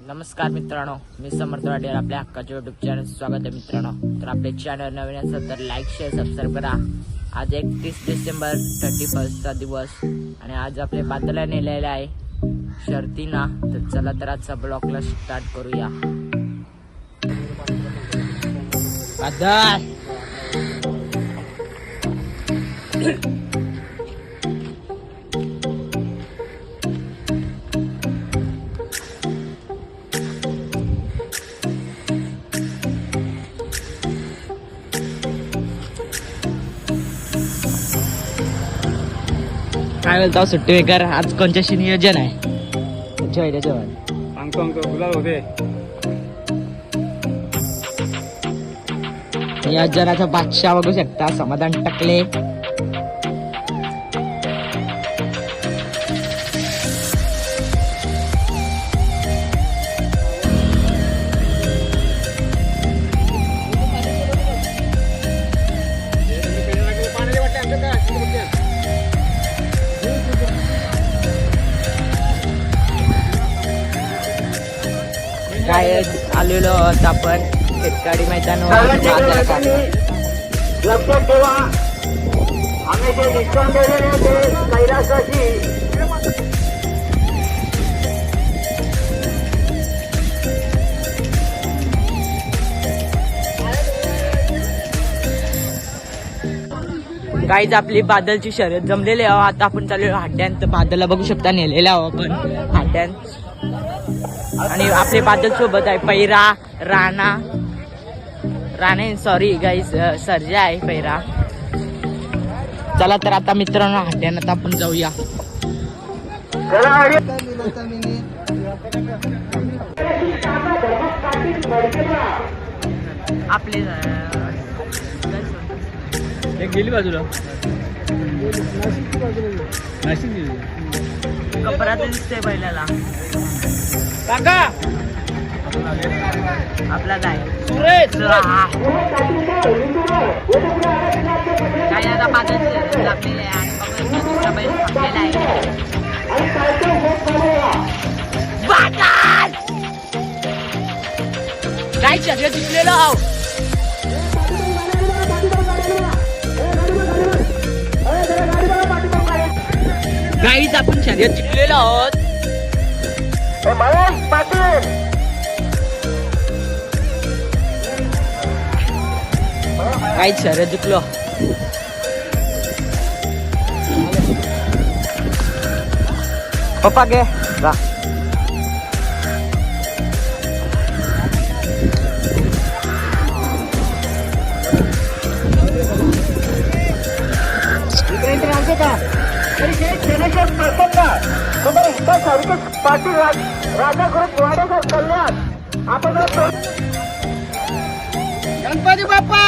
नमस्कार मित्रांनो, मी समर्थ वाडेकर. आपल्या हक्काच्या युट्यूब चॅनल स्वागत आहे मित्रांनो. तर आपले चॅनल नवीन असेल तर लाईक शेअर सबस्क्राईब करा. आज 31 डिसेंबर 31st दिवस आणि आज आपले बादला नेलेले आहे शर्तीना. तर चला तर आजचा ब्लॉगला स्टार्ट करूया. बादल काय बोलतो सुट्टी बेकार. आज कोणत्याशी नियोजन आहे? जेवण गुलाल होते. नियोजनाचा बादशाह बघू शकता, समाधान टाकले. काय आलेलो आहोत आपण शेतकरी मैदानावर. लक्षात ठेवा, आम्ही जे डिस्काउंट दिलेले ते कैलासाची काहीच आपली बादलची शर्यत जमलेली आहे. आता आपण चालू हाड्यांत. बादलला बघू शकता नेलेला आहो आपण हाड्यांत. आणि आपले बादल सोबत आहे पैरा राणे सॉरी गाईस सर्जा आहे पैरा. चला तर आता मित्रांनो हाड्यानं आपण जाऊया. आपले गेली बाजूला कपडा दिसते बैलाला. काका आपला जाय सुरेश काय आता बादलची शर्यत लागलेली आहे आणि दुसरा बैल थांबलेला आहे. बादल काय शर्यत जिंकलेलो आहो. गाईच आपण शर्यत जिंकलेलो आहोत. महेश पाटील काहीच शर्यत जिंकलो. पप्पा घे जा. पाटील राजा ग्रुप वाडेकर कल्याण. आपण गणपती बाप्पा.